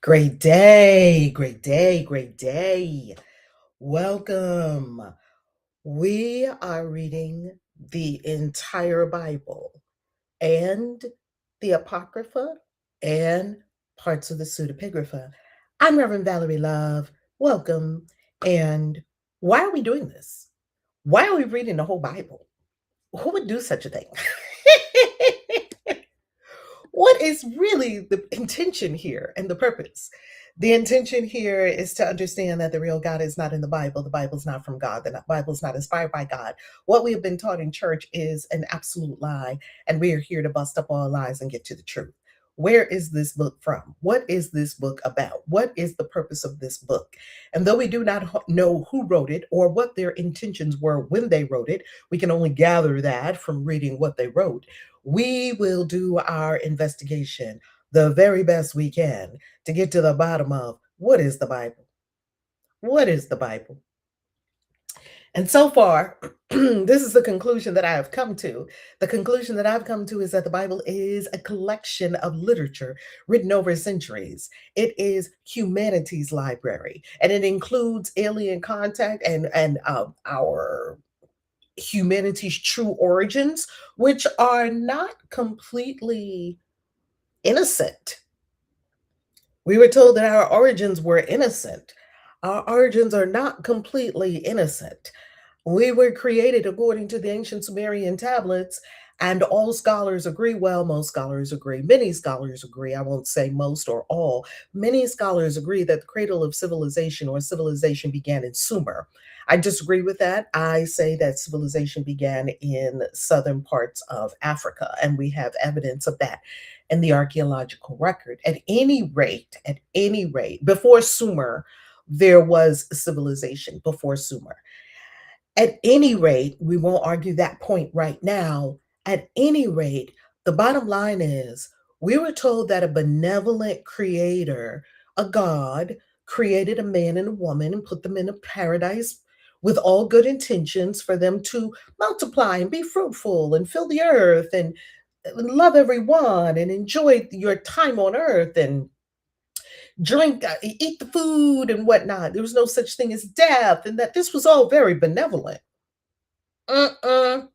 Great day, great day, great day. Welcome. We are reading the entire Bible and the Apocrypha and parts of the Pseudipigrapha. I'm Reverend Valerie Love. Welcome. And why are we doing this? Why are we reading the whole Bible? Who would do such a thing? What is really the intention here and the purpose? The intention here is to understand that the real God is not in the Bible. The Bible's not from God. The Bible's not inspired by God. What we have been taught in church is an absolute lie, and we are here to bust up all lies and get to the truth. Where is this book from? What is this book about? What is the purpose of this book? And though we do not know who wrote it or what their intentions were when they wrote it, we can only gather that from reading what they wrote. We will do our investigation the very best we can to get to the bottom of what is the Bible? What is the Bible? And so far, this is the conclusion that I have come to. The conclusion that I've come to is that the Bible is a collection of literature written over centuries. It is humanity's library, and it includes alien contact and our humanity's true origins, which are not completely innocent. We were told that our origins were innocent. Our origins are not completely innocent. We were created according to the ancient Sumerian tablets, and all scholars agree. Well, most scholars agree. Many scholars agree. I won't say most or all. Many scholars agree that the cradle of civilization or civilization began in Sumer. I disagree with that. I say that civilization began in southern parts of Africa, and we have evidence of that in the archaeological record. At any rate, before Sumer, there was civilization before Sumer. At any rate, we won't argue that point right now. At any rate, the bottom line is we were told that a benevolent creator, a God, created a man and a woman and put them in a paradise with all good intentions for them to multiply and be fruitful and fill the earth and love everyone and enjoy your time on earth and drink, eat the food and whatnot. There was no such thing as death, and that this was all very benevolent. It's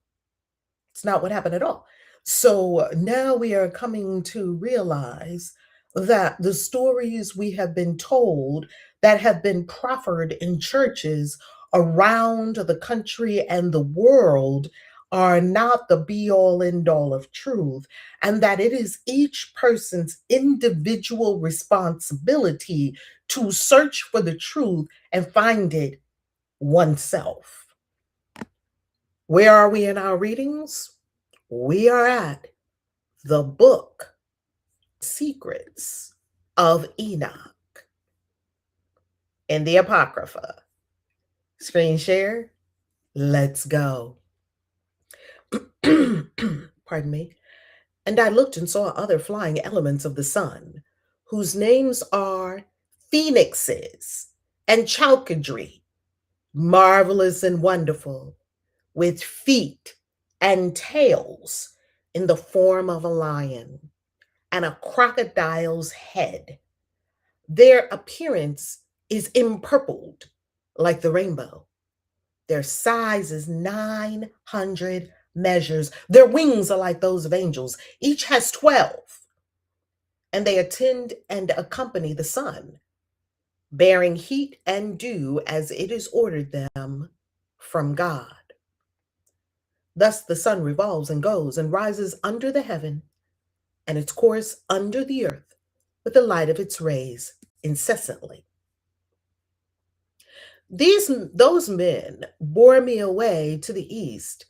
not what happened at all. So now we are coming to realize that the stories we have been told that have been proffered in churches around the country and the world are not the be all end all of truth, and that it is each person's individual responsibility to search for the truth and find it oneself. Where are we in our readings? We are at the book Secrets of Enoch in the Apocrypha. Screen share. Let's go. Pardon me. And I looked and saw other flying elements of the sun, whose names are phoenixes and chalkidry, marvelous and wonderful, with feet and tails in the form of a lion and a crocodile's head. Their appearance is empurpled like the rainbow. Their size is 900 measures. Their wings are like those of angels. Each has 12. And they attend and accompany the sun, bearing heat and dew as it is ordered them from God. Thus the sun revolves and goes and rises under the heaven, and its course under the earth, with the light of its rays incessantly. Those men bore me away to the east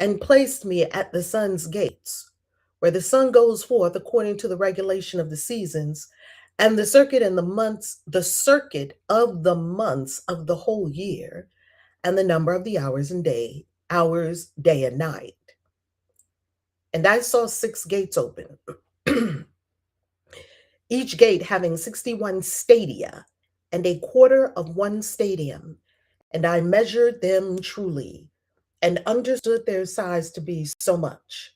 and placed me at the sun's gates, where the sun goes forth according to the regulation of the seasons, and the circuit of the months of the whole year, and the number of the hours, day and night. And I saw 6 gates open, each gate having 61 stadia, and a quarter of one stadium. And I measured them truly, and understood their size to be so much,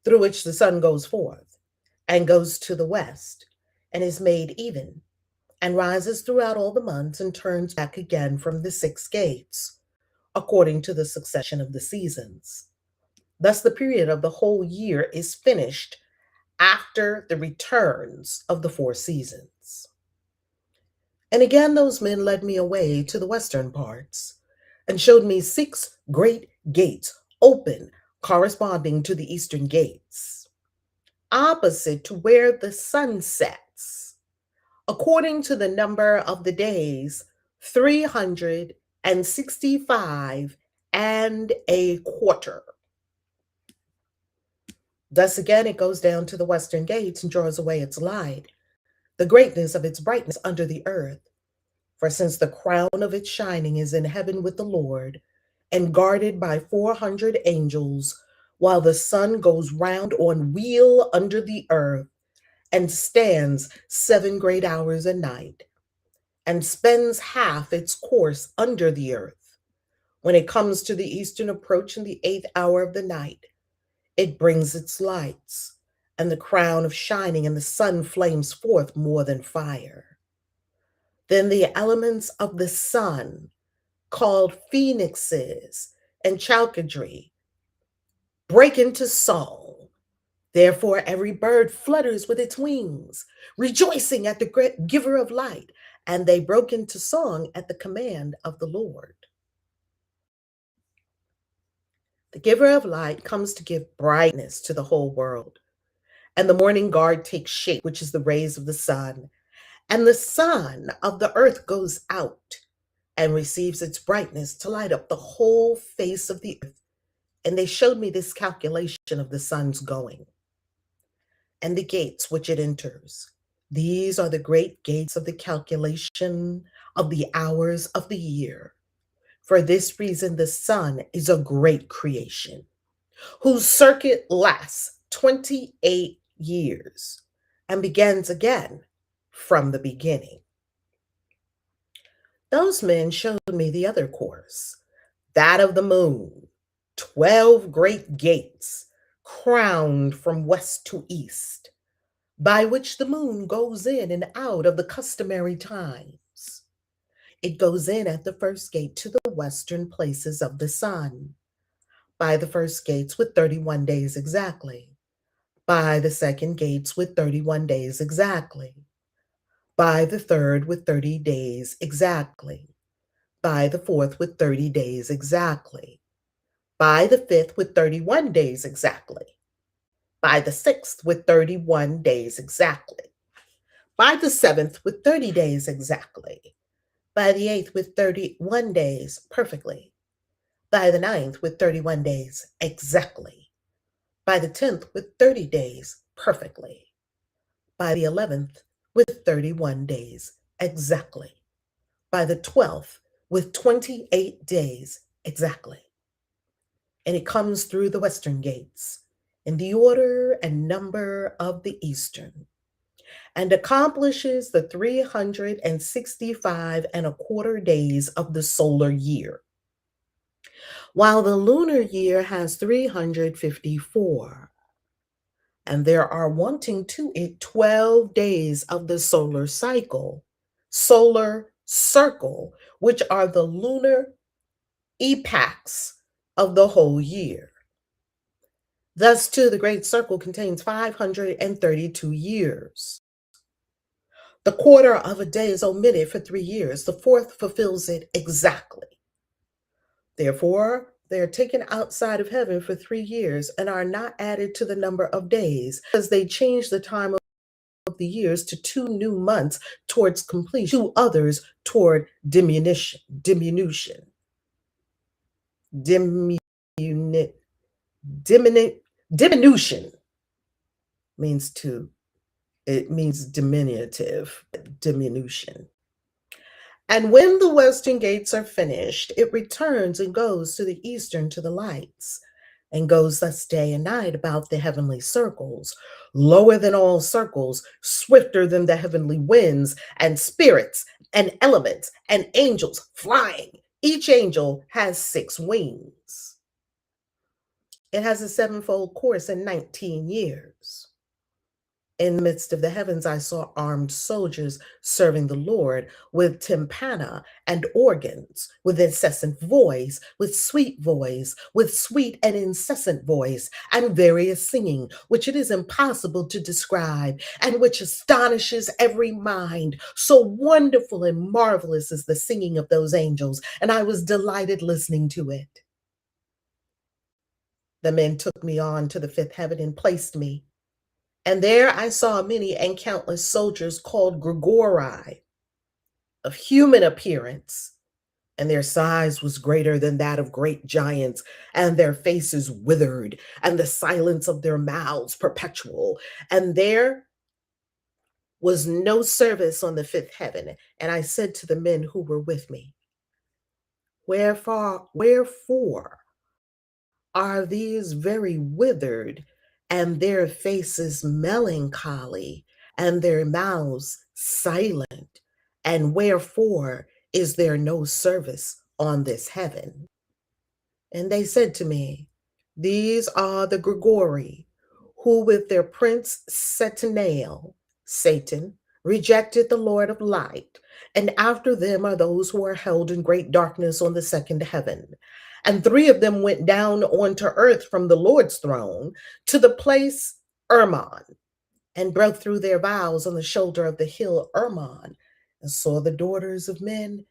through which the sun goes forth, and goes to the west, and is made even, and rises throughout all the months and turns back again from the 6 gates, according to the succession of the seasons. Thus, the period of the whole year is finished after the returns of the 4 seasons. And again, those men led me away to the western parts and showed me 6 great gates open, corresponding to the eastern gates, opposite to where the sun sets, according to the number of the days, 365 and a quarter. Thus again, it goes down to the western gates and draws away its light, the greatness of its brightness under the earth. For since the crown of its shining is in heaven with the Lord, and guarded by 400 angels, while the sun goes round on wheel under the earth, and stands 7 great hours a night, and spends half its course under the earth. When it comes to the eastern approach in the 8th hour of the night, it brings its lights, and the crown of shining, and the sun flames forth more than fire. Then the elements of the sun, called phoenixes and chalcedony, break into song. Therefore, every bird flutters with its wings, rejoicing at the great giver of light, and they broke into song at the command of the Lord. The giver of light comes to give brightness to the whole world, and the morning guard takes shape, which is the rays of the sun, and the sun of the earth goes out and receives its brightness to light up the whole face of the earth. And they showed me this calculation of the sun's going and the gates which it enters. These are the great gates of the calculation of the hours of the year. For this reason, the sun is a great creation, whose circuit lasts 28 years and begins again from the beginning. Those men showed me the other course, that of the moon, 12 great gates, crowned from west to east, by which the moon goes in and out of the customary times. It goes in at the first gate to the western places of the sun, by the first gates with 31 days exactly, by the second gates with 31 days exactly, by the third with 30 days exactly, by the fourth with 30 days exactly, by the fifth with 31 days exactly, by the sixth with 31 days exactly, by the seventh with 30 days exactly, by the eighth with 31 days perfectly, by the ninth with 31 days exactly, by the 10th with 30 days perfectly, by the 11th with 31 days exactly, by the 12th with 28 days exactly. And it comes through the western gates in the order and number of the eastern, and accomplishes the 365 and a quarter days of the solar year, while the lunar year has 354, and there are wanting to it 12 days of the solar circle, which are the lunar epochs of the whole year. Thus, too, the great circle contains 532 years. The quarter of a day is omitted for 3 years. The fourth fulfills it exactly. Therefore, they are taken outside of heaven for 3 years and are not added to the number of days, because they change the time of the years to 2 new months towards completion, 2 others toward diminution. Diminution means it means diminutive, diminution. And when the western gates are finished, it returns and goes to the eastern to the lights, and goes thus day and night about the heavenly circles, lower than all circles, swifter than the heavenly winds, and spirits, and elements, and angels flying. Each angel has 6 wings. It has a 7-fold course in 19 years. In the midst of the heavens, I saw armed soldiers serving the Lord with tympana and organs, with incessant voice, with sweet and incessant voice, and various singing, which it is impossible to describe, and which astonishes every mind. So wonderful and marvelous is the singing of those angels, and I was delighted listening to it. The men took me on to the fifth heaven and placed me. And there I saw many and countless soldiers called Grigori, of human appearance, and their size was greater than that of great giants, and their faces withered, and the silence of their mouths perpetual. And there was no service on the fifth heaven. And I said to the men who were with me, wherefore are these very withered, and their faces melancholy, and their mouths silent? And wherefore is there no service on this heaven? And they said to me, these are the Grigori, who with their prince Satan, rejected the Lord of light. And after them are those who are held in great darkness on the second heaven. And three of them went down onto earth from the Lord's throne to the place Hermon, and broke through their vows on the shoulder of the hill Hermon, and saw the daughters of men,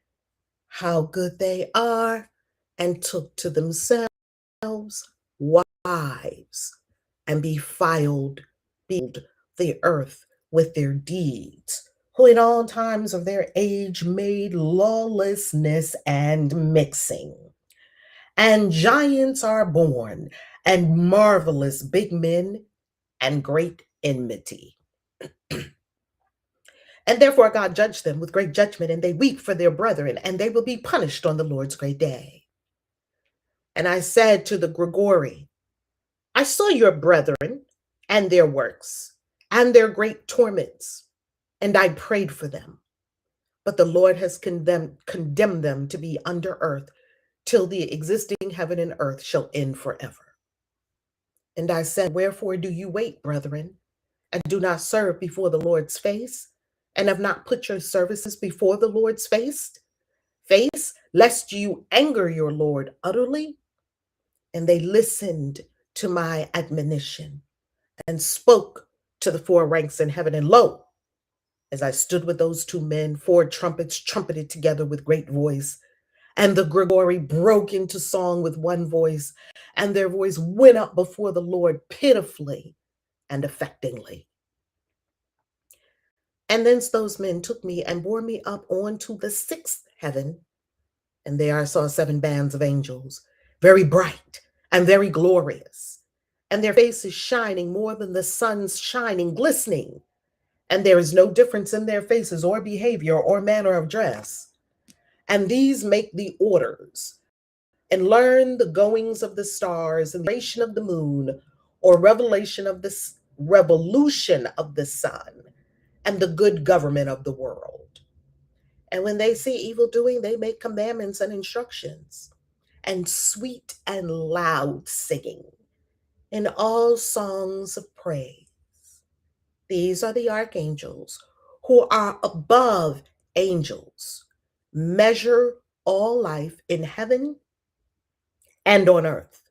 how good they are, and took to themselves wives, and befouled the earth with their deeds, who in all times of their age made lawlessness and mixing. And giants are born, and marvelous big men, and great enmity. And therefore God judged them with great judgment, and they weep for their brethren, and they will be punished on the Lord's great day. And I said to the Grigori, I saw your brethren and their works and their great torments, and I prayed for them. But the Lord has condemned them to be under earth till the existing heaven and earth shall end forever. And I said, wherefore do you wait, brethren, and do not serve before the Lord's face, and have not put your services before the Lord's face, lest you anger your Lord utterly? And they listened to my admonition and spoke to the four ranks in heaven. And lo, as I stood with those two men, four trumpets trumpeted together with great voice, and the Grigori broke into song with one voice, and their voice went up before the Lord pitifully and affectingly. And thence those men took me and bore me up on to the sixth heaven, and there I saw seven bands of angels, very bright and very glorious, and their faces shining more than the sun's shining, glistening, and there is no difference in their faces or behavior or manner of dress. And these make the orders, and learn the goings of the stars, and the duration of the moon, or revolution of the sun, and the good government of the world. And when they see evil doing, they make commandments and instructions, and sweet and loud singing, in all songs of praise. These are the archangels, who are above angels, measure all life in heaven and on earth,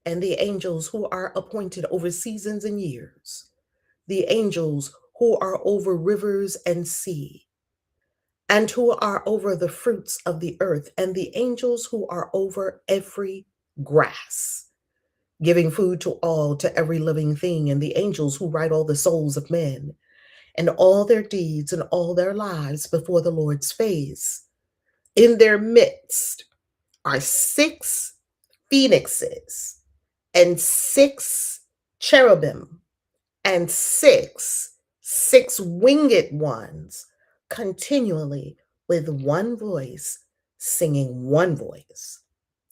and the angels who are appointed over seasons and years, the angels who are over rivers and sea, and who are over the fruits of the earth, and the angels who are over every grass, giving food to all, to every living thing, and the angels who write all the souls of men, and all their deeds and all their lives before the Lord's face. In their midst are 6 phoenixes, and 6 cherubim, and 6 winged ones, continually with one voice, singing one voice.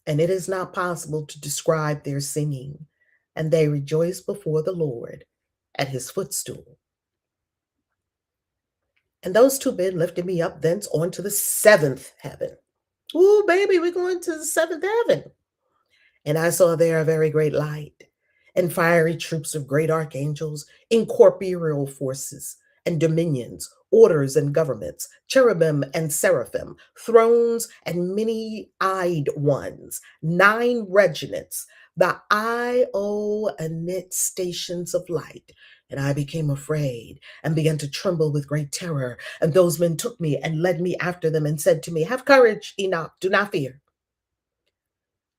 And it is not possible to describe their singing, and they rejoice before the Lord at his footstool. And those two men lifted me up thence onto the 7th heaven. Ooh, baby, we're going to the 7th heaven. And I saw there a very great light, and fiery troops of great archangels, incorporeal forces and dominions, orders and governments, cherubim and seraphim, thrones and many-eyed ones, 9 regiments, the Ionit stations of light. And I became afraid and began to tremble with great terror. And those men took me and led me after them and said to me, "Have courage, Enoch, do not fear."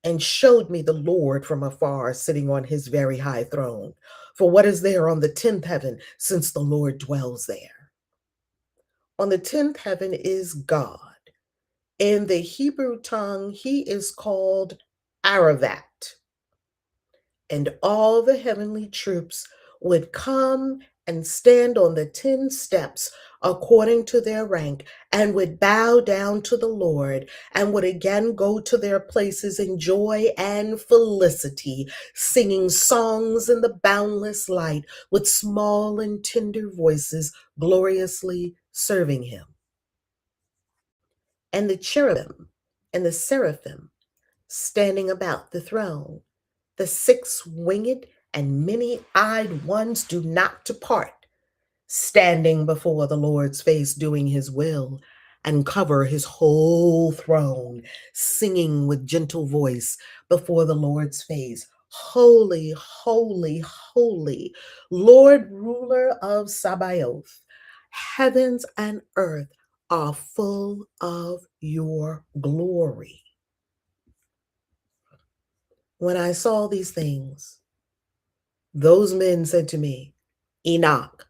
And showed me the Lord from afar, sitting on his very high throne. For what is there on the 10th heaven, since the Lord dwells there? On the 10th heaven is God. In the Hebrew tongue, he is called Aravat. And all the heavenly troops would come and stand on the 10 steps according to their rank, and would bow down to the Lord, and would again go to their places in joy and felicity, singing songs in the boundless light with small and tender voices, gloriously serving him. And the cherubim and the seraphim standing about the throne, the 6-winged and many-eyed ones, do not depart, standing before the Lord's face, doing his will, and cover his whole throne, singing with gentle voice before the Lord's face, "Holy, holy, holy, Lord, ruler of Sabaoth. Heavens and earth are full of your glory." When I saw these things, those men said to me, "Enoch,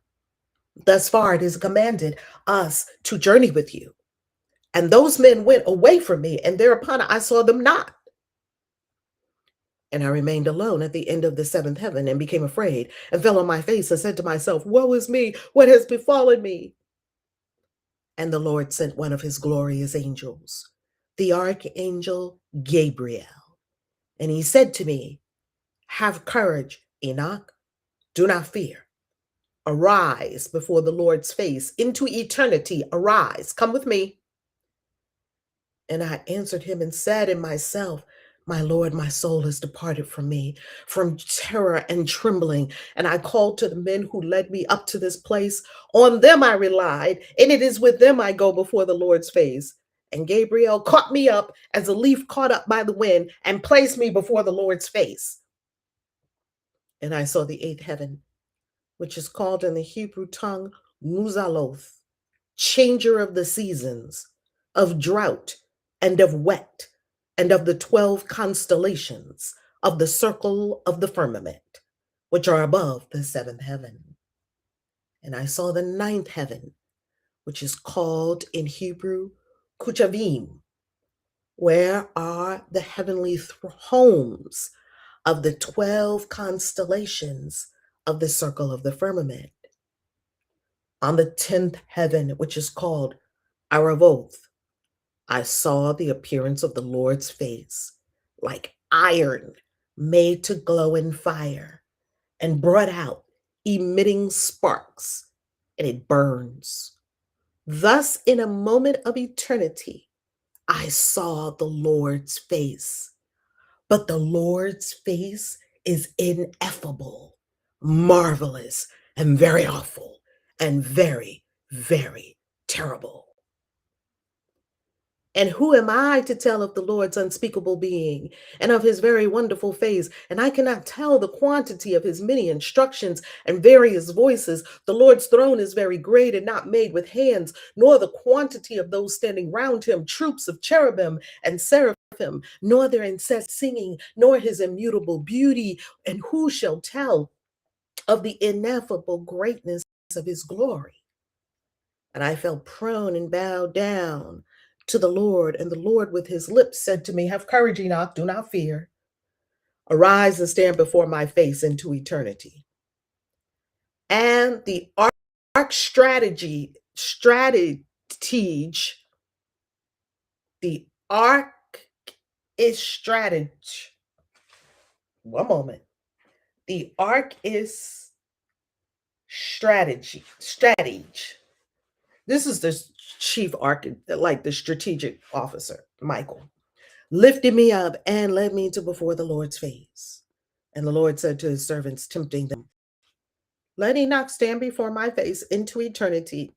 thus far it is commanded us to journey with you." And those men went away from me, and thereupon I saw them not. And I remained alone at the end of the 7th heaven, and became afraid, and fell on my face, and said to myself, "Woe is me, what has befallen me?" And the Lord sent one of his glorious angels, the archangel Gabriel. And he said to me, "Have courage, Enoch, do not fear. Arise before the Lord's face into eternity. Arise, come with me." And I answered him and said in myself, "My Lord, my soul has departed from me, from terror and trembling." And I called to the men who led me up to this place. On them I relied, and it is with them I go before the Lord's face. And Gabriel caught me up as a leaf caught up by the wind, and placed me before the Lord's face. And I saw the 8th heaven, which is called in the Hebrew tongue Muzaloth, changer of the seasons, of drought and of wet, and of the 12 constellations of the circle of the firmament, which are above the 7th heaven. And I saw the 9th heaven, which is called in Hebrew Kuchavim, where are the heavenly homes of the 12 constellations of the circle of the firmament. On the 10th heaven, which is called Aravoth, I saw the appearance of the Lord's face, like iron made to glow in fire, and brought out, emitting sparks, and it burns. Thus, in a moment of eternity, I saw the Lord's face. But the Lord's face is ineffable, marvelous, and very awful, and very, very terrible. And who am I to tell of the Lord's unspeakable being, and of his very wonderful face? And I cannot tell the quantity of his many instructions and various voices. The Lord's throne is very great, and not made with hands, nor the quantity of those standing round him, troops of cherubim and seraphim, nor their incessant singing, nor his immutable beauty. And who shall tell of the ineffable greatness of his glory? And I fell prone and bowed down to the Lord. And the Lord with his lips said to me, "Have courage, Enoch, do not fear. Arise and stand before my face into eternity." And the arc strategy, the arc is strategy. One moment. The arc is strategy. This is the chief architect, like the strategic officer, Michael, lifted me up and led me to before the Lord's face. And the Lord said to his servants, tempting them, let Enoch stand before my face into eternity.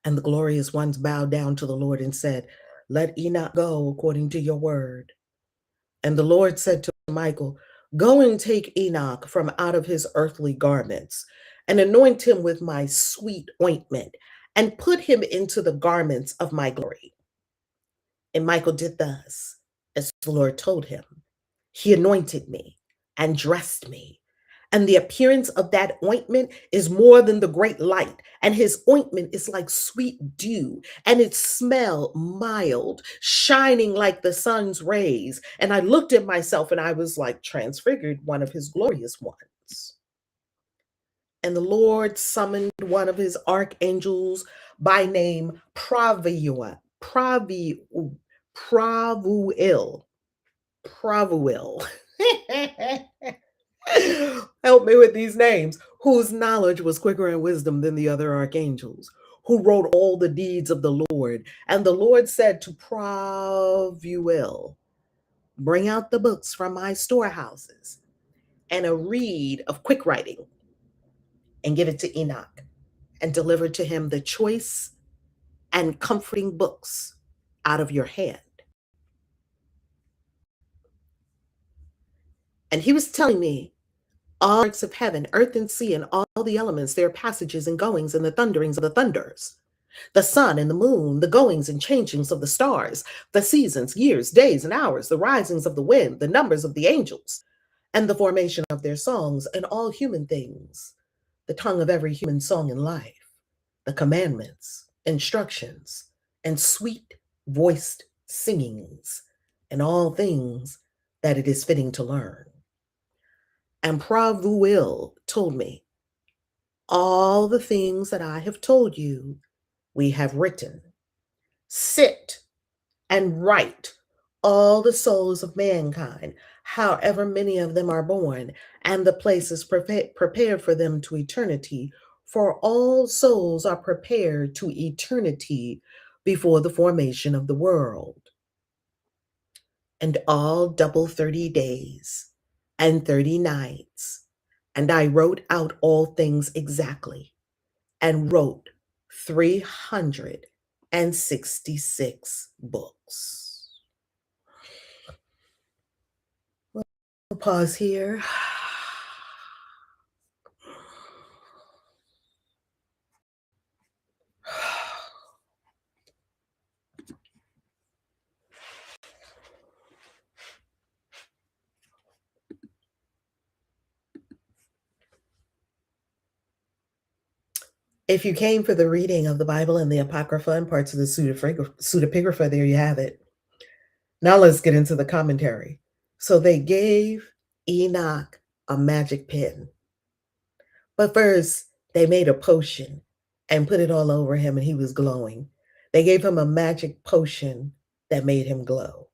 And the glorious ones bowed down to the Lord and said, let Enoch go according to your word. And the Lord said to Michael, go and take Enoch from out of his earthly garments and anoint him with my sweet ointment and put him into the garments of my glory. And Michael did thus, as the Lord told him. He anointed me and dressed me. And the appearance of that ointment is more than the great light. And his ointment is like sweet dew, and its smell mild, shining like the sun's rays. And I looked at myself and I was like transfigured, one of his glorious ones. And the Lord summoned one of his archangels by name Pravuil. Help me with these names. Whose knowledge was quicker in wisdom than the other archangels, who wrote all the deeds of the Lord. And the Lord said to Pravuil, bring out the books from my storehouses and a reed of quick writing, and give it to Enoch, and deliver to him the choice and comforting books out of your hand. And he was telling me, all parts of heaven, earth and sea, and all the elements, their passages and goings, and the thunderings of the thunders, the sun and the moon, the goings and changings of the stars, the seasons, years, days, and hours, the risings of the wind, the numbers of the angels, and the formation of their songs, and all human things, the tongue of every human song in life, the commandments, instructions, and sweet voiced singings, and all things that it is fitting to learn. And Pravuil told me, all the things that I have told you, we have written. Sit and write all the souls of mankind, however many of them are born, and the places prepared for them to eternity, for all souls are prepared to eternity before the formation of the world. And all double 30 days and 30 nights. And I wrote out all things exactly, and wrote 366 books. We'll pause here. If you came for the reading of the Bible and the Apocrypha and parts of the Pseudipigrapha, there you have it. Now let's get into the commentary. So they gave Enoch a magic pen. But first, they made a potion and put it all over him, and he was glowing. They gave him a magic potion that made him glow.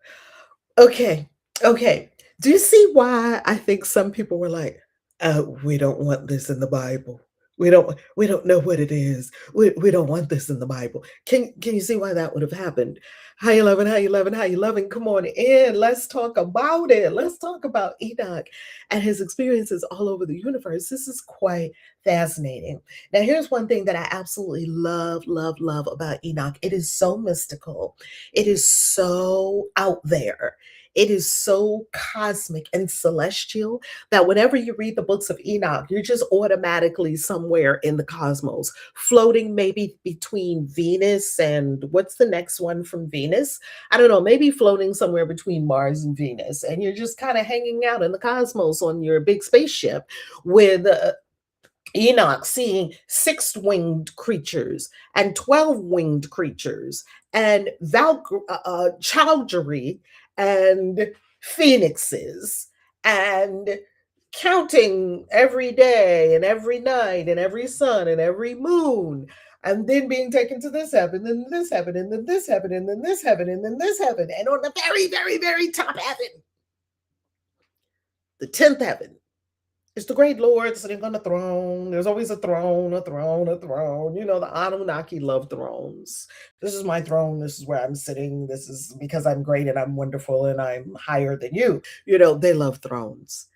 Okay. Do you see why I think some people were like, we don't want this in the Bible. We don't know what it is. We don't want this in the Bible. Can you see why that would have happened? How you loving? Come on in. Let's talk about it. Let's talk about Enoch and his experiences all over the universe. This is quite fascinating. Now, here's one thing that I absolutely love about Enoch. It is so mystical. It is so out there. It is so cosmic and celestial that whenever you read the books of Enoch, you're just automatically somewhere in the cosmos, floating maybe between Venus and what's the next one from Venus? I don't know, maybe floating somewhere between Mars and Venus. And you're just kind of hanging out in the cosmos on your big spaceship with Enoch seeing 6-winged creatures and 12-winged creatures and Chowdhury and phoenixes, and counting every day and every night and every sun and every moon, and then being taken to this heaven and this heaven and then this heaven and then this heaven and then this heaven, and on the very, very, very top heaven, the 10th heaven, it's the great Lord sitting on the throne. There's always a throne. You know, the Anunnaki love thrones. This is my throne. This is where I'm sitting. This is because I'm great and I'm wonderful and I'm higher than you. You know, they love thrones.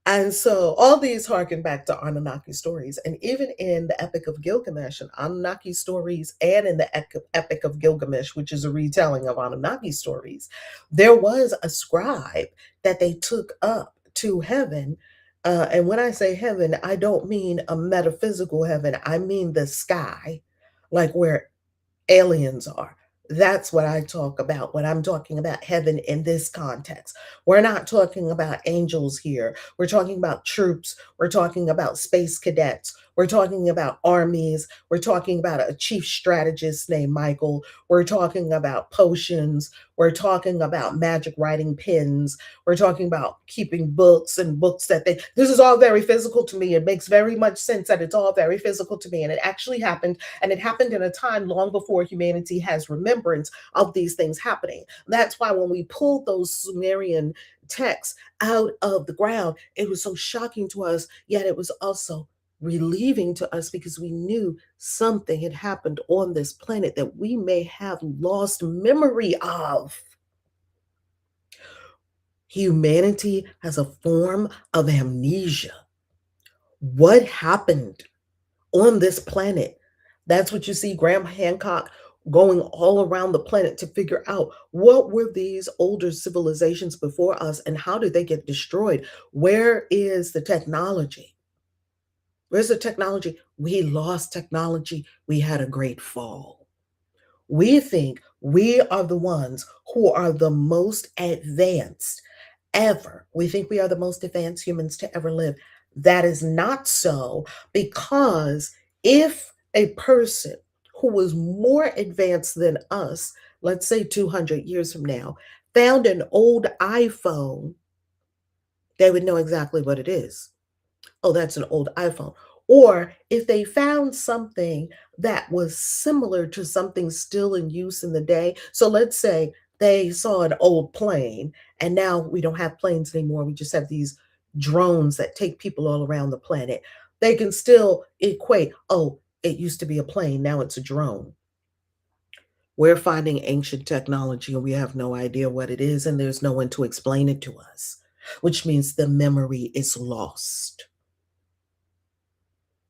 And so all these harken back to Anunnaki stories. And even in the Epic of Gilgamesh and Anunnaki stories, and in the Epic of Gilgamesh, which is a retelling of Anunnaki stories, there was a scribe that they took up to heaven. And when I say heaven, I don't mean a metaphysical heaven, I mean the sky, like where aliens are. That's what I talk about when I'm talking about heaven in this context. We're not talking about angels here. We're talking about troops. We're talking about space cadets. We're talking about armies. We're talking about a chief strategist named Michael. We're talking about potions. We're talking about magic writing pens. We're talking about keeping books and books that this is all very physical to me. It makes very much sense that it's all very physical to me. And it actually happened. And it happened in a time long before humanity has remembrance of these things happening. That's why when we pulled those Sumerian texts out of the ground, it was so shocking to us, yet it was also relieving to us because we knew something had happened on this planet that we may have lost memory of. Humanity has a form of amnesia. What happened on this planet? That's what you see Graham Hancock going all around the planet to figure out what were these older civilizations before us and how did they get destroyed? Where is the technology? Where's the technology? We lost technology. We had a great fall. We think we are the ones who are the most advanced ever. We think we are the most advanced humans to ever live. That is not so, because if a person who was more advanced than us, let's say 200 years from now, found an old iPhone, they would know exactly what it is. Oh, that's an old iPhone. Or if they found something that was similar to something still in use in the day. So let's say they saw an old plane, and now we don't have planes anymore. We just have these drones that take people all around the planet. They can still equate, oh, it used to be a plane, now it's a drone. We're finding ancient technology and we have no idea what it is, and there's no one to explain it to us, which means the memory is lost.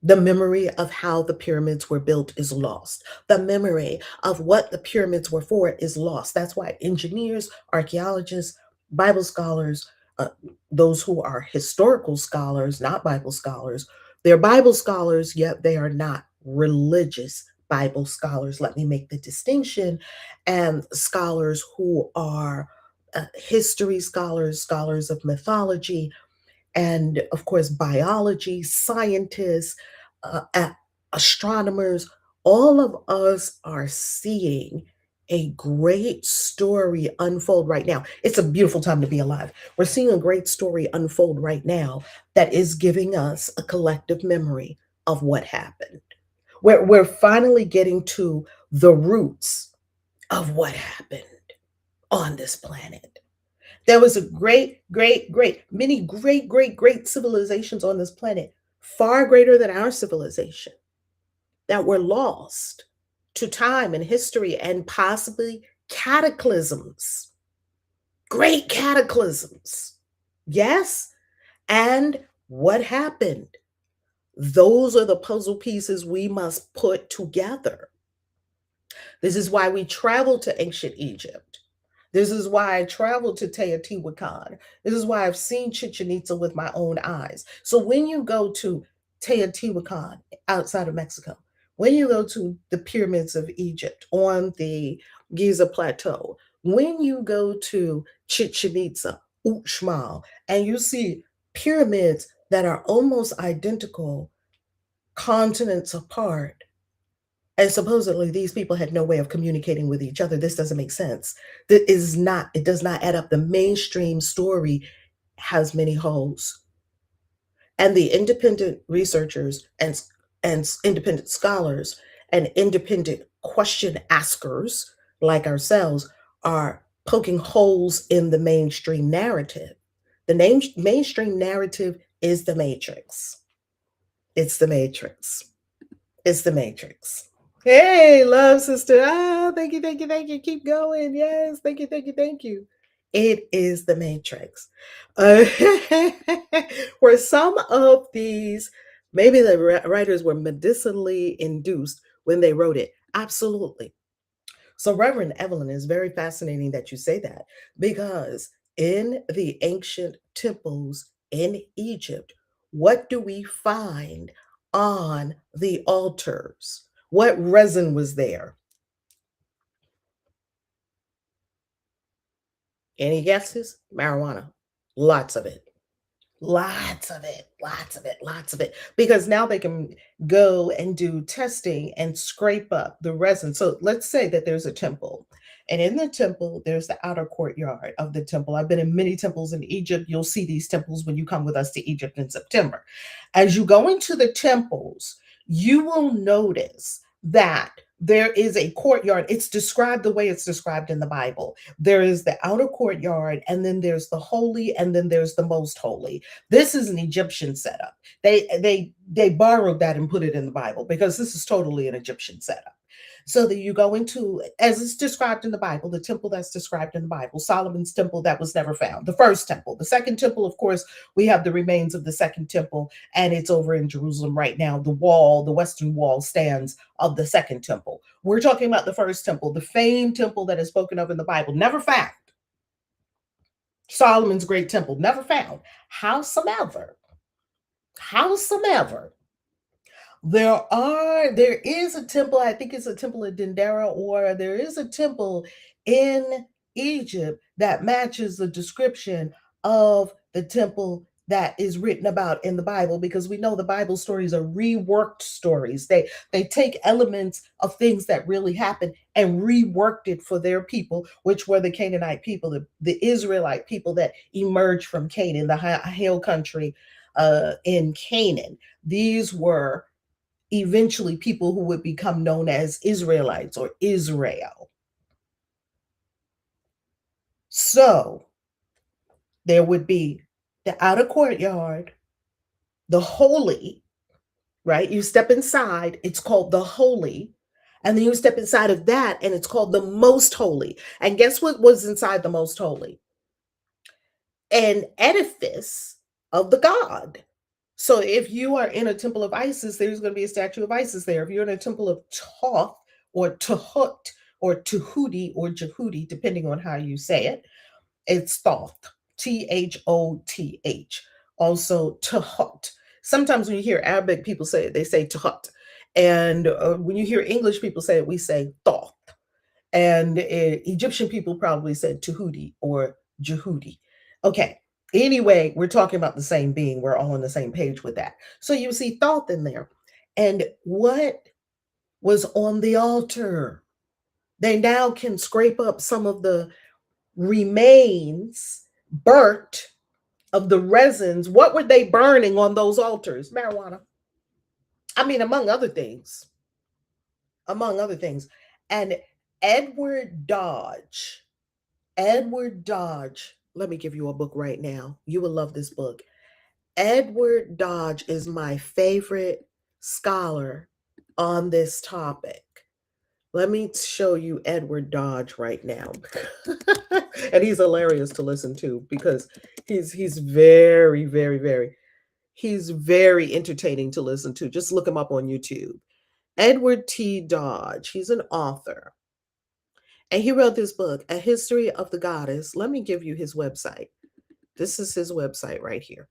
The memory of how the pyramids were built is lost. The memory of what the pyramids were for is lost. That's why engineers, archaeologists, Bible scholars, those who are historical scholars, not Bible scholars, they're Bible scholars, yet they are not religious Bible scholars. Let me make the distinction. And scholars who are history scholars, scholars of mythology, and of course, biology, scientists, astronomers, all of us are seeing a great story unfold right now. It's a beautiful time to be alive. We're seeing a great story unfold right now that is giving us a collective memory of what happened. We're finally getting to the roots of what happened on this planet. There was a many great civilizations on this planet, far greater than our civilization, that were lost to time and history and possibly cataclysms, great cataclysms. Yes. And what happened? Those are the puzzle pieces we must put together. This is why we travel to ancient Egypt. This is why I traveled to Teotihuacan. This is why I've seen Chichen Itza with my own eyes. So when you go to Teotihuacan outside of Mexico, when you go to the pyramids of Egypt on the Giza Plateau, when you go to Chichen Itza, Uxmal, and you see pyramids that are almost identical continents apart, and supposedly these people had no way of communicating with each other. This doesn't make sense. It does not add up. The mainstream story has many holes. And the independent researchers and independent scholars and independent question askers like ourselves are poking holes in the mainstream narrative. The mainstream narrative is the matrix. It's the matrix. It's the matrix. Hey, love sister. Ah, thank you, thank you, thank you. Keep going. Yes, thank you, thank you, thank you. It is the Matrix. Uh, where some of these, maybe the writers were medicinally induced when they wrote it. Absolutely. So, Reverend Evelyn, is very fascinating that you say that because in the ancient temples in Egypt, what do we find on the altars? What resin was there? Any guesses? Marijuana. Lots of it. Lots of it, lots of it, lots of it. Because now they can go and do testing and scrape up the resin. So let's say that there's a temple, and in the temple, there's the outer courtyard of the temple. I've been in many temples in Egypt. You'll see these temples when you come with us to Egypt in September. As you go into the temples, you will notice that there is a courtyard. It's described the way it's described in the Bible. There is the outer courtyard, and then there's the holy, and then there's the most holy. This is an Egyptian setup. They borrowed that and put it in the Bible because this is totally an Egyptian setup. So that you go into, as it's described in the Bible, the temple that's described in the Bible, Solomon's temple that was never found, the first temple. The second temple, of course, we have the remains of the second temple, and it's over in Jerusalem right now. The wall, the western wall stands of the second temple. We're talking about the first temple, the famed temple that is spoken of in the Bible, never found. Solomon's great temple, never found. Howsoever, there is a temple, I think it's a temple in Dendera, or there is a temple in Egypt that matches the description of the temple that is written about in the Bible, because we know the Bible stories are reworked stories. They take elements of things that really happened and reworked it for their people, which were the Canaanite people, the Israelite people that emerged from Canaan, the hill country in Canaan. These were eventually people who would become known as Israelites or Israel. So there would be the outer courtyard, the holy, right? You step inside, it's called the holy. And then you step inside of that, and it's called the most holy. And guess what was inside the most holy? An edifice of the god. So if you are in a temple of Isis, there's going to be a statue of Isis there. If you're in a temple of Thoth or Tuhut or Tahuti or Jehudi, depending on how you say it, it's Thoth, Thoth. Also Tuhut. Sometimes when you hear Arabic people say it, they say Tuhut. And when you hear English people say it, we say Thoth. And Egyptian people probably said Tahuti or Jehudi. Okay. Anyway, we're talking about the same being. We're all on the same page with that. So you see Thoth in there. And what was on the altar? They now can scrape up some of the remains burnt of the resins. What were they burning on those altars? Marijuana. I mean, among other things. Among other things. And Edward Dodge, let me give you a book right now. You will love this book. Edward Dodge is my favorite scholar on this topic. Let me show you Edward Dodge right now. And he's hilarious to listen to because he's very, very, very, he's very entertaining to listen to. Just look him up on YouTube. Edward T. Dodge, he's an author. And he wrote this book, A History of the Goddess. Let me give you his website. This is his website right here.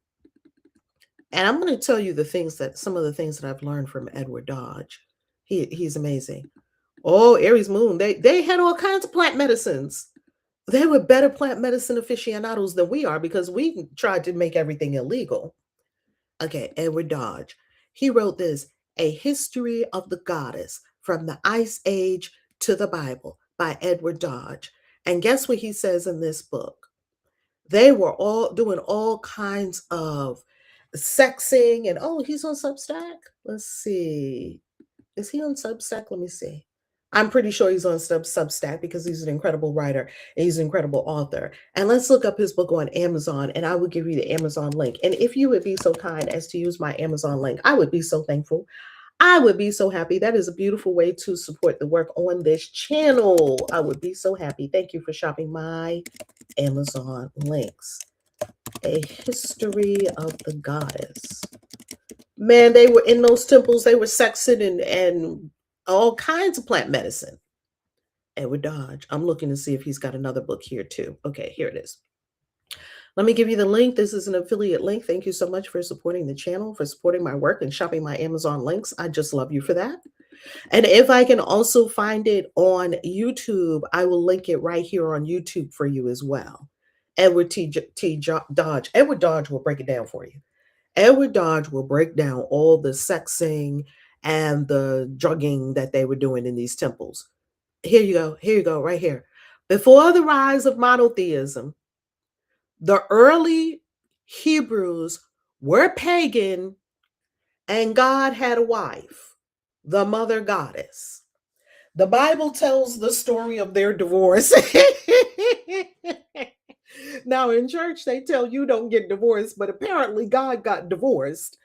And I'm going to tell you some of the things that I've learned from Edward Dodge. He's amazing. Oh, Aries Moon, they had all kinds of plant medicines. They were better plant medicine aficionados than we are because we tried to make everything illegal. Okay, Edward Dodge. He wrote this, A History of the Goddess from the Ice Age to the Bible by Edward Dodge. And guess what he says in this book? They were all doing all kinds of sexing and, oh, he's on Substack? Let's see. Is he on Substack? Let me see. I'm pretty sure he's on Substack because he's an incredible writer. And he's an incredible author. And let's look up his book on Amazon, and I will give you the Amazon link. And if you would be so kind as to use my Amazon link, I would be so thankful. I would be so happy. That is a beautiful way to support the work on this channel. I would be so happy. Thank you for shopping my Amazon links. A History of the Goddess. Man, they were in those temples. They were sexing and all kinds of plant medicine. Edward Dodge. I'm looking to see if he's got another book here too. Okay, here it is. Let me give you the link. This is an affiliate link. Thank you so much for supporting the channel, for supporting my work and shopping my Amazon links. I just love you for that. And if I can also find it on YouTube, I will link it right here on YouTube for you as well. Edward Dodge. Edward Dodge will break it down for you. Edward Dodge will break down all the sexing and the drugging that they were doing in these temples. Here you go. Here you go, right here. Before the rise of monotheism, the early Hebrews were pagan, and God had a wife, the mother goddess. The Bible tells the story of their divorce. Now, in church, they tell you don't get divorced, but apparently God got divorced.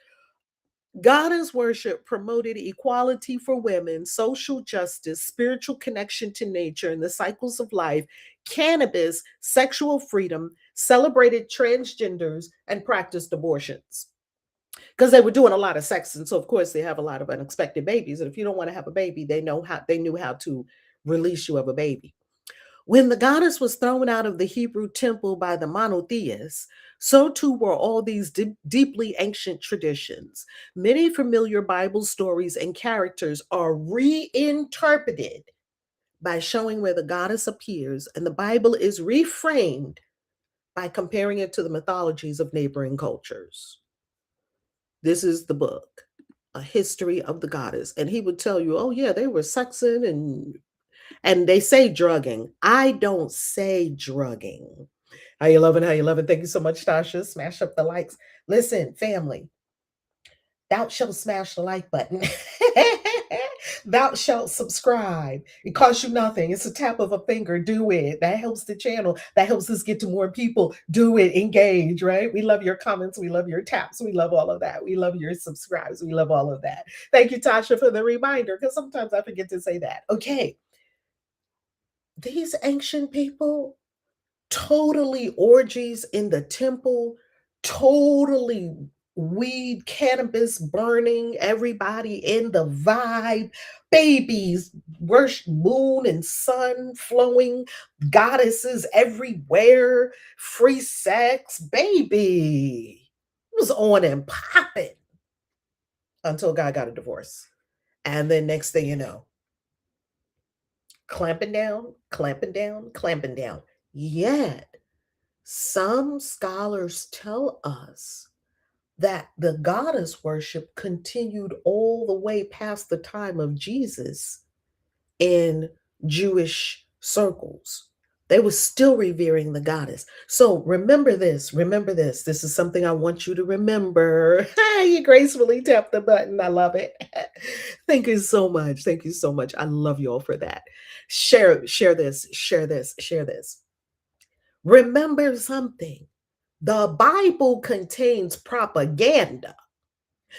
Goddess worship promoted equality for women, social justice, spiritual connection to nature and the cycles of life, cannabis, sexual freedom, celebrated transgenders, and practiced abortions. Because they were doing a lot of sex, and so of course they have a lot of unexpected babies. And if you don't want to have a baby, they knew how to release you of a baby. When the goddess was thrown out of the Hebrew temple by the monotheists, so too were all these deeply ancient traditions. Many familiar Bible stories and characters are reinterpreted by showing where the goddess appears, and the Bible is reframed by comparing it to the mythologies of neighboring cultures. This is the book, A History of the Goddess. And he would tell you, oh yeah, they were sexing and they say drugging. I don't say drugging. How you loving? How you loving? Thank you so much, Tasha. Smash up the likes. Listen, family, thou shalt smash the like button. Thou shalt subscribe. It costs you nothing. It's a tap of a finger. Do it. That helps the channel. That helps us get to more people. Do it. Engage, right? We love your comments. We love your taps. We love all of that. We love your subscribes. We love all of that. Thank you, Tasha, for the reminder, because sometimes I forget to say that. Okay. These ancient people, totally orgies in the temple, totally weed, cannabis burning, everybody in the vibe, babies, worship, moon and sun flowing, goddesses everywhere, free sex, baby. It was on and popping until God got a divorce. And then next thing you know, clamping down, clamping down, clamping down. Yet, some scholars tell us that the goddess worship continued all the way past the time of Jesus in Jewish circles. They were still revering the goddess. So remember this. Remember this. This is something I want you to remember. You gracefully tap the button. I love it. Thank you so much. Thank you so much. I love you all for that. Share this. Share this. Share this. Remember something. The Bible contains propaganda.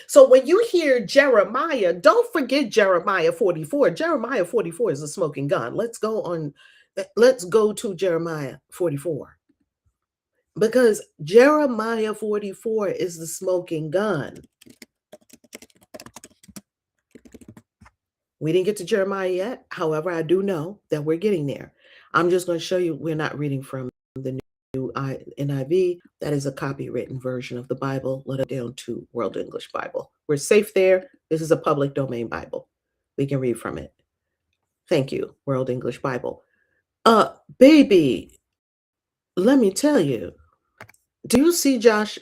So when you hear Jeremiah, don't forget Jeremiah 44. Jeremiah 44 is a smoking gun. Let's go to Jeremiah 44. Because Jeremiah 44 is the smoking gun. We didn't get to Jeremiah yet. However, I do know that we're getting there. I'm just going to show you we're not reading from the new NIV. That is a copywritten version of the Bible. Let it down to World English Bible. We're safe there. This is a public domain Bible. We can read from it. Thank you, World English Bible. Baby, let me tell you. Do you see Jeremiah?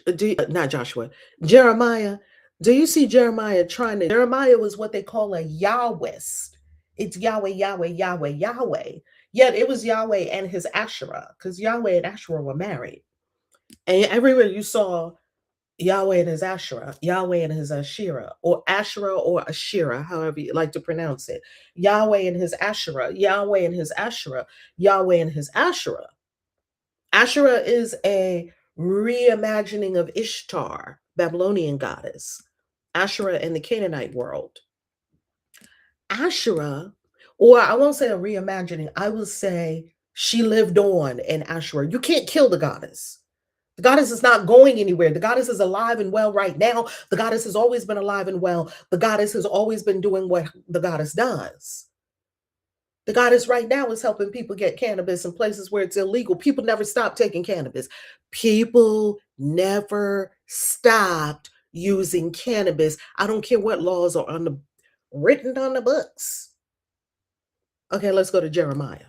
Do you see Jeremiah Jeremiah was what they call a Yahwist. It's Yahweh, Yahweh, Yahweh, Yahweh. Yet it was Yahweh and his Asherah, because Yahweh and Asherah were married. And everywhere you saw Yahweh and his Asherah, Yahweh and his Asherah, or Asherah or Asherah, however you like to pronounce it. Yahweh and his Asherah, Yahweh and his Asherah, Yahweh and his Asherah. Asherah is a reimagining of Ishtar, Babylonian goddess. Asherah in the Canaanite world. Asherah, or I won't say a reimagining, I will say she lived on in Asherah. You can't kill the goddess. The goddess is not going anywhere. The goddess is alive and well right now. The goddess has always been alive and well. The goddess has always been doing what the goddess does. The goddess right now is helping people get cannabis in places where it's illegal. People never stopped taking cannabis. People never stopped using cannabis. I don't care what laws are written on the books. Okay, let's go to Jeremiah.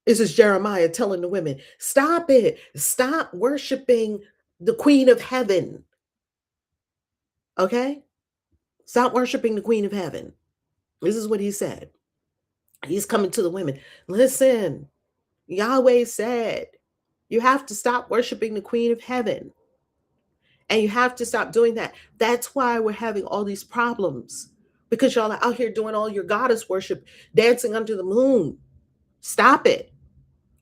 This is Jeremiah telling the women, stop it. Stop worshiping the Queen of Heaven. Okay? Stop worshiping the Queen of Heaven. This is what he said. He's coming to the women. Listen, Yahweh said, you have to stop worshiping the Queen of Heaven. And you have to stop doing that. That's why we're having all these problems. Because y'all are out here doing all your goddess worship, dancing under the moon. Stop it.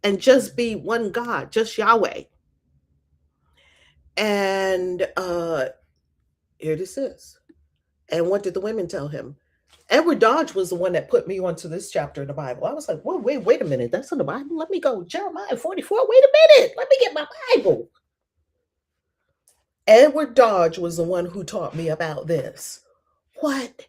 And just be one God, just Yahweh. And here this is. And what did the women tell him? Edward Dodge was the one that put me onto this chapter in the Bible. I was like, whoa, wait a minute. That's in the Bible? Let me go. Jeremiah 44. Wait a minute. Let me get my Bible. Edward Dodge was the one who taught me about this. What?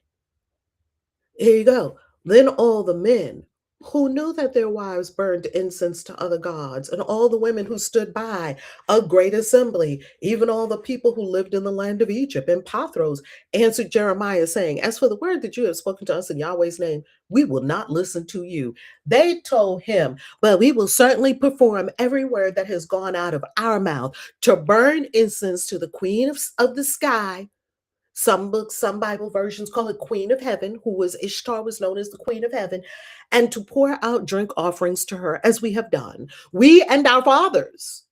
Here you go. Then all the men who knew that their wives burned incense to other gods, and all the women who stood by, a great assembly, even all the people who lived in the land of Egypt and Pathros, answered Jeremiah, saying, as for the word that you have spoken to us in Yahweh's name, we will not listen to you. They told him, but we will certainly perform every word that has gone out of our mouth to burn incense to the queen of the sky. Some books, some Bible versions call it Queen of Heaven, who was Ishtar, was known as the Queen of Heaven, and to pour out drink offerings to her, as we have done, we and our fathers,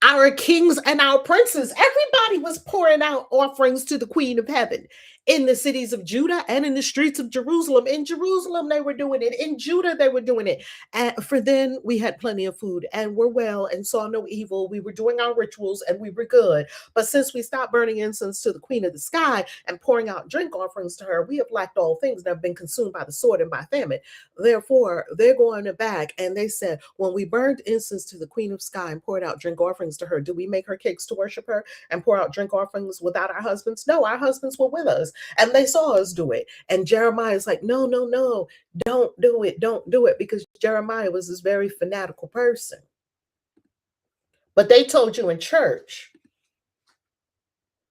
our kings and our princes. Everybody was pouring out offerings to the Queen of Heaven in the cities of Judah and in the streets of Jerusalem. In Jerusalem, they were doing it. In Judah, they were doing it. And for then we had plenty of food and were well and saw no evil. We were doing our rituals and we were good. But since we stopped burning incense to the Queen of the sky and pouring out drink offerings to her, we have lacked all things that have been consumed by the sword and by famine. Therefore, they're going back and they said, when we burned incense to the Queen of sky and poured out drink offerings to her, did we make her cakes to worship her and pour out drink offerings without our husbands? No, our husbands were with us. And they saw us do it. And Jeremiah is like, no, don't do it, because Jeremiah was this very fanatical person. But they told you in church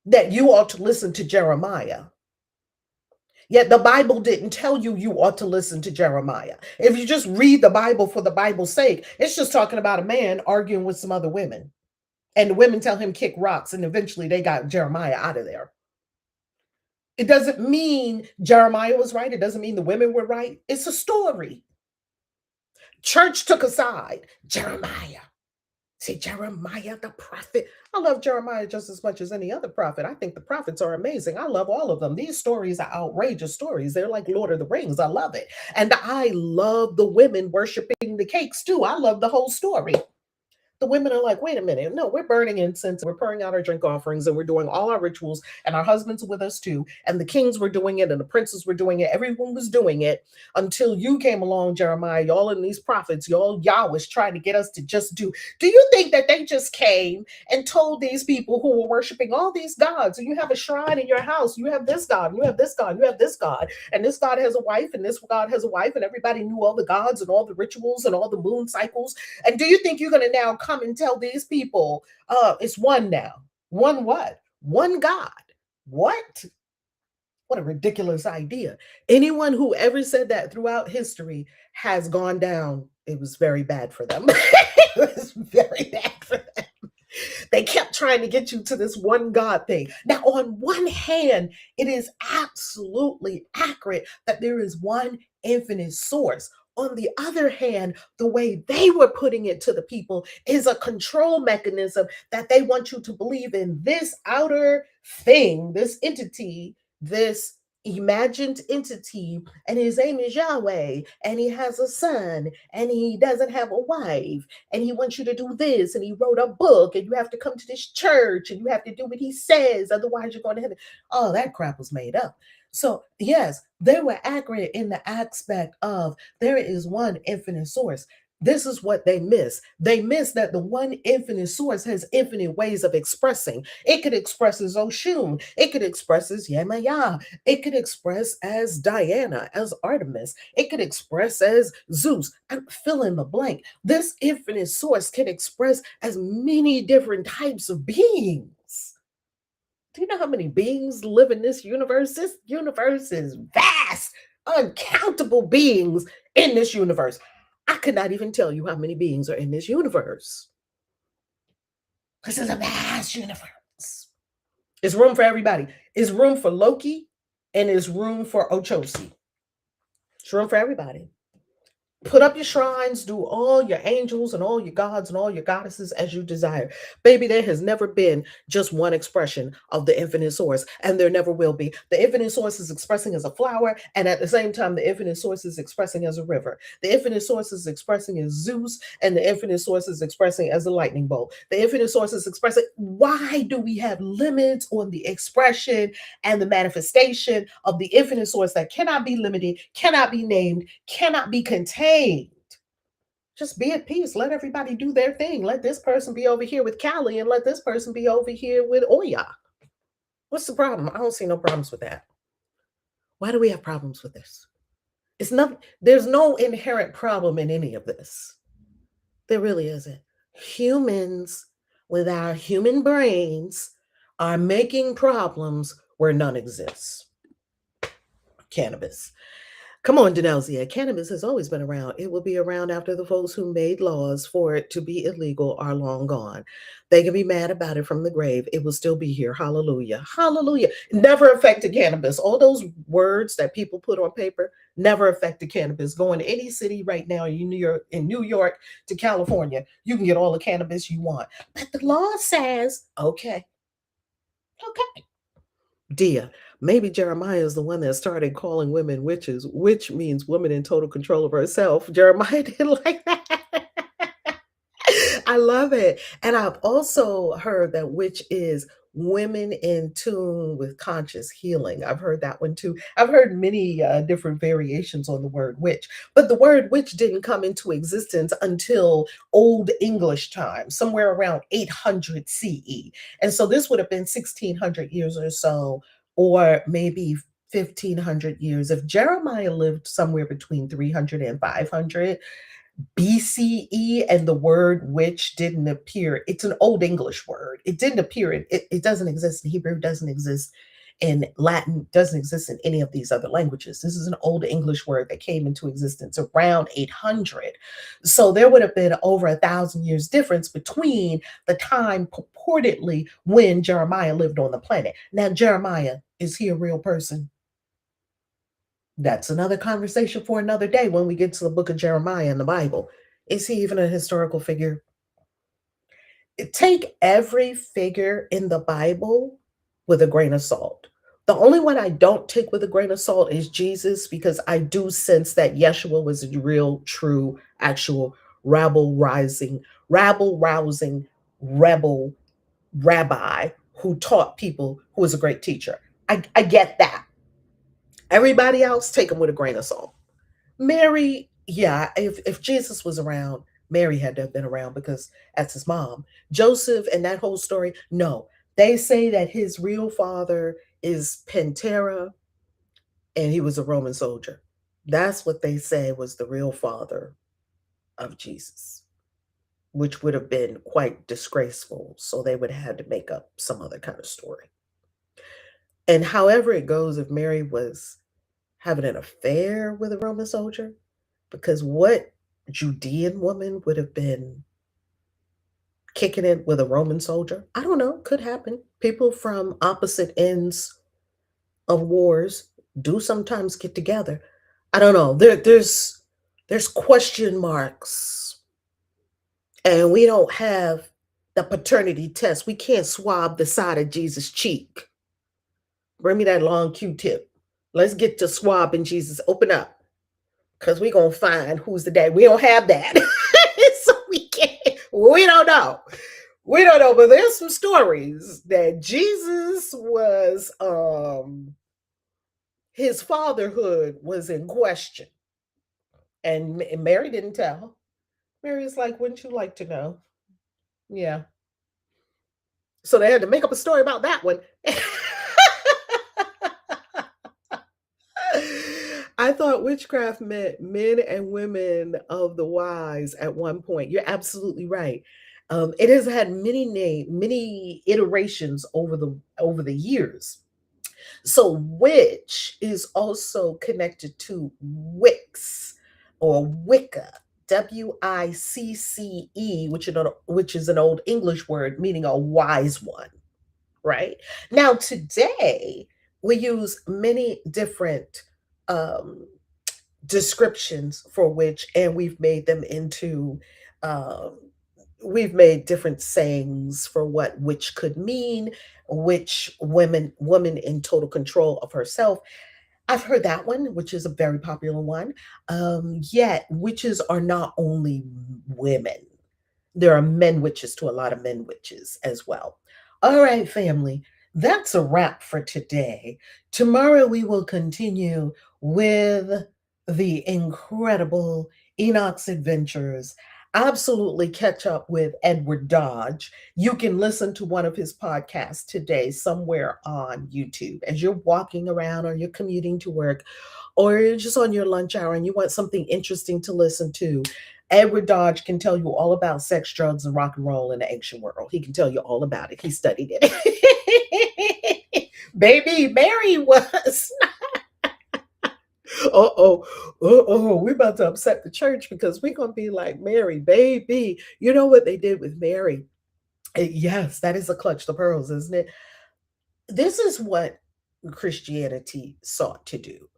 that you ought to listen to Jeremiah. Yet the Bible didn't tell you you ought to listen to Jeremiah. If you just read the Bible for the Bible's sake, it's just talking about a man arguing with some other women. And the women tell him kick rocks, and eventually they got Jeremiah out of there. It doesn't mean Jeremiah was right. It doesn't mean the women were right. It's a story. Church took a side. Jeremiah. See, Jeremiah the prophet. I love Jeremiah just as much as any other prophet. I think the prophets are amazing. I love all of them. These stories are outrageous stories. They're like Lord of the Rings. I love it. And I love the women worshiping the cakes too. I love the whole story. The women are like, wait a minute, no, we're burning incense, we're pouring out our drink offerings, and we're doing all our rituals, and our husbands are with us too, and the kings were doing it, and the princes were doing it, everyone was doing it, until you came along, Jeremiah. Y'all and these prophets, y'all Yahweh's trying to get us to just do you think that they just came and told these people who were worshiping all these gods, and you have a shrine in your house, you have this God, you have this God, you have this God, and this God has a wife, and this God has a wife, and everybody knew all the gods and all the rituals and all the moon cycles, and do you think you're going to now come and tell these people it's one now? One what? One God. What a ridiculous idea. Anyone who ever said that throughout history has gone down. It was very bad for them. It was very bad for them. They kept trying to get you to this one God thing. Now, on one hand, it is absolutely accurate that there is one infinite source. On the other hand, the way they were putting it to the people is a control mechanism that they want you to believe in this outer thing, this entity, this imagined entity, and his name is Yahweh, and he has a son, and he doesn't have a wife, and he wants you to do this, and he wrote a book, and you have to come to this church, and you have to do what he says, otherwise you're going to heaven. All that crap was made up. So, yes, they were accurate in the aspect of there is one infinite source. This is what they miss. They miss that the one infinite source has infinite ways of expressing. It could express as Oshun. It could express as Yemaya. It could express as Diana, as Artemis. It could express as Zeus. And fill in the blank. This infinite source can express as many different types of beings. Do you know how many beings live in this universe? This universe is vast, uncountable beings in this universe. I could not even tell you how many beings are in this universe. This is a vast universe. There's room for everybody. There's room for Loki and there's room for Ochosi. There's room for everybody. Put up your shrines, do all your angels and all your gods and all your goddesses as you desire. Baby, there has never been just one expression of the infinite source, and there never will be. The infinite source is expressing as a flower, and at the same time, the infinite source is expressing as a river. The infinite source is expressing as Zeus, and the infinite source is expressing as a lightning bolt. The infinite source is expressing. Why do we have limits on the expression and the manifestation of the infinite source that cannot be limited, cannot be named, cannot be contained? Just be at peace. Let everybody do their thing. Let this person be over here with Callie and let this person be over here with Oya. What's the problem? I don't see no problems with that. Why do we have problems with this? It's not, there's no inherent problem in any of this. There really isn't. Humans with our human brains are making problems where none exists. Cannabis. Come on, Denelzia. Cannabis has always been around. It will be around after the folks who made laws for it to be illegal are long gone. They can be mad about it from the grave. It will still be here. Hallelujah. Hallelujah. Never affected cannabis. All those words that people put on paper never affected cannabis. Go in any city right now in New York to California, you can get all the cannabis you want. But the law says, okay. Dia, maybe Jeremiah is the one that started calling women witches, which means woman in total control of herself. Jeremiah didn't like that. I love it. And I've also heard that witch is women in tune with conscious healing. I've heard that one too. I've heard many different variations on the word witch, but the word witch didn't come into existence until Old English time, somewhere around 800 CE. And so this would have been 1600 years or so, or maybe 1500 years. If Jeremiah lived somewhere between 300 and 500, BCE and the word witch didn't appear. It's an Old English word. It didn't appear. It doesn't exist in Hebrew, doesn't exist in Latin, doesn't exist in any of these other languages. This is an Old English word that came into existence around 800. So there would have been over 1,000 years difference between the time purportedly when Jeremiah lived on the planet. Now, Jeremiah, is he a real person? That's another conversation for another day when we get to the book of Jeremiah in the Bible. Is he even a historical figure? Take every figure in the Bible with a grain of salt. The only one I don't take with a grain of salt is Jesus, because I do sense that Yeshua was a real, true, actual rabble-rousing rebel rabbi who taught people, who was a great teacher. I get that. Everybody else, take them with a grain of salt. Mary, yeah, if Jesus was around, Mary had to have been around because that's his mom. Joseph and that whole story, no. They say that his real father is Pantera and he was a Roman soldier. That's what they say was the real father of Jesus, which would have been quite disgraceful. So they would have had to make up some other kind of story. And however it goes, if Mary was having an affair with a Roman soldier, because what Judean woman would have been kicking it with a Roman soldier? I don't know. Could happen. People from opposite ends of wars do sometimes get together. I don't know. There's question marks, and we don't have the paternity test. We can't swab the side of Jesus' cheek. Bring me that long Q-tip. Let's get to swabbing Jesus. Open up, because we're going to find who's the dad. We don't have that. So we don't know. We don't know, but there's some stories that Jesus was his fatherhood was in question. And Mary didn't tell. Mary's like, wouldn't you like to know? Yeah. So they had to make up a story about that one. I thought witchcraft meant men and women of the wise at one point. You're absolutely right. It has had many iterations over the years. So witch is also connected to Wicks or Wicca, Wicce, which is an old English word meaning a wise one, right? Now today we use many different um, descriptions for witch, and um, we've made different sayings for what witch could mean. Which woman in total control of herself. I've heard that one, which is a very popular one. Yet witches are not only women. There are men witches to a lot of men witches as well. All right, family, that's a wrap for today. Tomorrow we will continue with the incredible Enoch's adventures. Absolutely catch up with Edward Dodge. You can listen to one of his podcasts today somewhere on YouTube as you're walking around or you're commuting to work or you're just on your lunch hour and you want something interesting to listen to. Edward Dodge can tell you all about sex, drugs, and rock and roll in the ancient world. He can tell you all about it. He studied it. Baby, Mary was. Uh-oh, uh-oh, we're about to upset the church because we're going to be like, Mary, baby. You know what they did with Mary? Yes, that is a clutch the pearls, isn't it? This is what Christianity sought to do.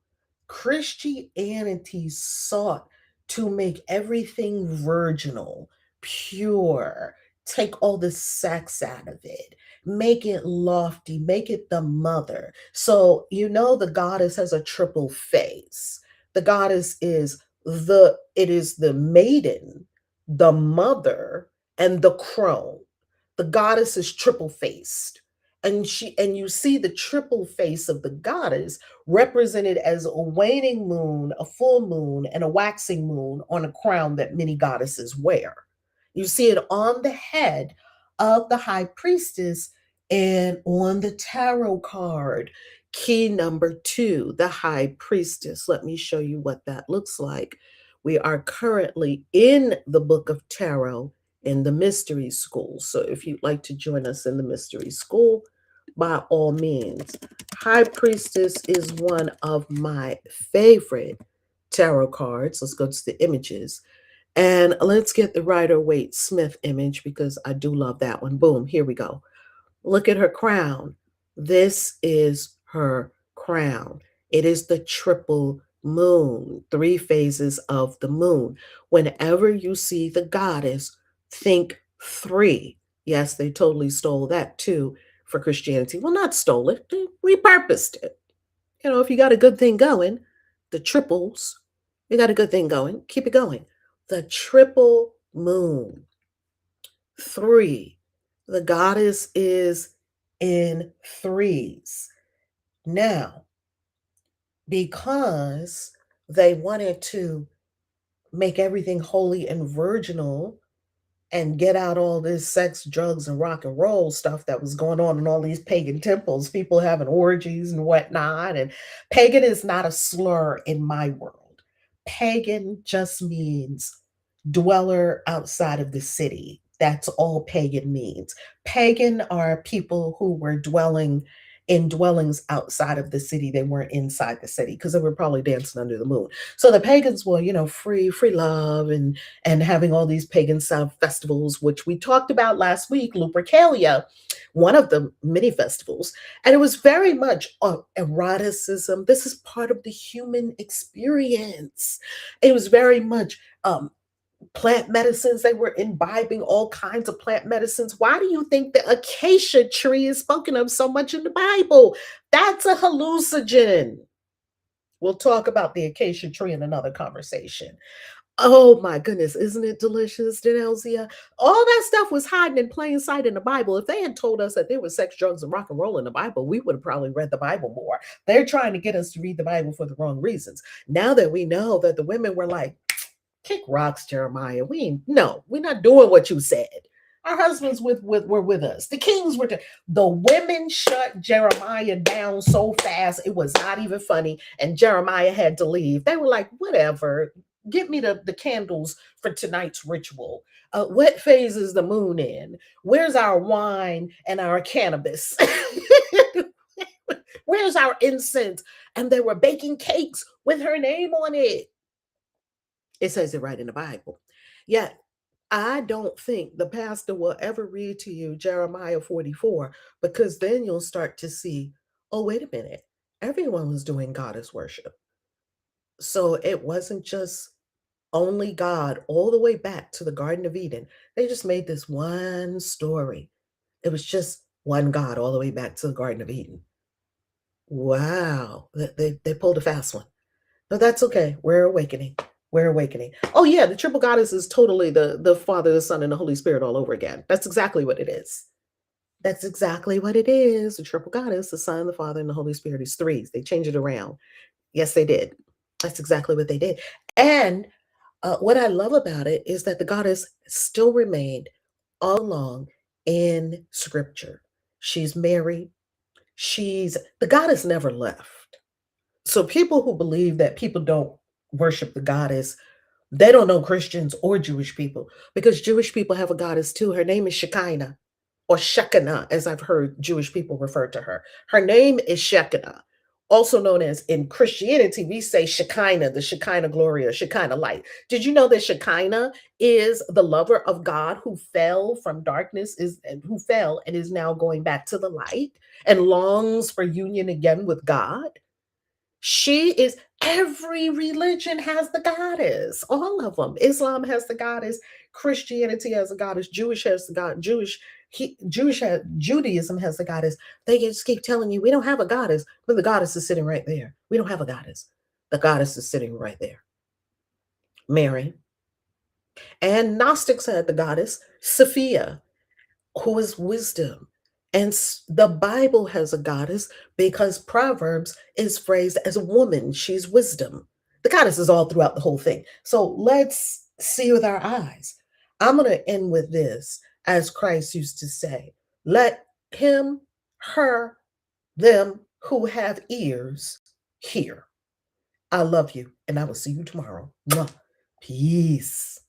Christianity sought to make everything virginal, pure, take all the sex out of it, make it lofty, make it the mother. So, the goddess has a triple face. The goddess is the maiden, the mother, and the crone. The goddess is triple faced. And you see the triple face of the goddess represented as a waning moon, a full moon, and a waxing moon on a crown that many goddesses wear. You see it on the head of the high priestess and on the tarot card. Key number 2, the high priestess. Let me show you what that looks like. We are currently in the book of tarot in the mystery school. So if you'd like to join us in the mystery school, by all means. High Priestess is one of my favorite tarot cards. Let's go to the images. And let's get the Rider-Waite-Smith image because I do love that one. Boom, here we go. Look at her crown. This is her crown. It is the triple moon, 3 phases of the moon. Whenever you see the goddess, think 3. Yes, they totally stole that too for Christianity. Well, not stole it, they repurposed it. If you got a good thing going, the triples, you got a good thing going, keep it going. The triple moon, 3. The goddess is in 3s. Now, because they wanted to make everything holy and virginal and get out all this sex, drugs, and rock and roll stuff that was going on in all these pagan temples, people having orgies and whatnot. And pagan is not a slur in my world. Pagan just means dweller outside of the city. That's all pagan means. Pagan are people who were dwelling in dwellings outside of the city. They weren't inside the city because they were probably dancing under the moon. So the pagans were, free love and having all these pagan festivals, which we talked about last week, Lupercalia, one of the many festivals. And it was very much eroticism. This is part of the human experience. It was very much plant medicines. They were imbibing all kinds of plant medicines. Why do you think the acacia tree is spoken of so much in the Bible? That's a hallucinogen. We'll talk about the acacia tree in another conversation. Oh my goodness, isn't it delicious, Denelzia? All that stuff was hiding in plain sight in the Bible. If they had told us that there was sex, drugs, and rock and roll in the Bible, we would have probably read the Bible more. They're trying to get us to read the Bible for the wrong reasons. Now that we know that the women were like, kick rocks, Jeremiah. We ain't, no, we're not doing what you said. Our husbands were with us. The kings were. The women shut Jeremiah down so fast it was not even funny, and Jeremiah had to leave. They were like, whatever. Get me the candles for tonight's ritual. What phase is the moon in? Where's our wine and our cannabis? Where's our incense? And they were baking cakes with her name on it. It says it right in the Bible. Yet, I don't think the pastor will ever read to you Jeremiah 44, because then you'll start to see, oh, wait a minute. Everyone was doing goddess worship. So it wasn't just only God all the way back to the Garden of Eden. They just made this one story. It was just one God all the way back to the Garden of Eden. Wow. They pulled a fast one. But that's okay. We're awakening. We're awakening. Oh, yeah, the triple goddess is totally the Father, the Son, and the Holy Spirit all over again. That's exactly what it is. That's exactly what it is. The triple goddess, the Son, the Father, and the Holy Spirit is threes. They changed it around. Yes, they did. That's exactly what they did. And what I love about it is that the goddess still remained all along in Scripture. She's Mary. The goddess never left. So people who believe that people don't worship the goddess, they don't know Christians or Jewish people, because Jewish people have a goddess too. Her name is Shekinah, or Shekinah, as I've heard Jewish people refer to her. Her name is Shekinah, also known as, in Christianity, we say Shekinah, the Shekinah glory, or Shekinah light. Did you know that Shekinah is the lover of God who fell from darkness, who fell and is now going back to the light and longs for union again with God? She is, every religion has the goddess, all of them. Islam has the goddess, Christianity has the goddess, Jewish has the god, Judaism has the goddess. They just keep telling you we don't have a goddess, but the goddess is sitting right there. We don't have a goddess. The goddess is sitting right there. Mary. And Gnostics had the goddess, Sophia, who is wisdom. And the Bible has a goddess because Proverbs is phrased as a woman. She's wisdom. The goddess is all throughout the whole thing. So let's see with our eyes. I'm going to end with this, as Christ used to say, let him, her, them who have ears hear. I love you, and I will see you tomorrow. Mwah. Peace.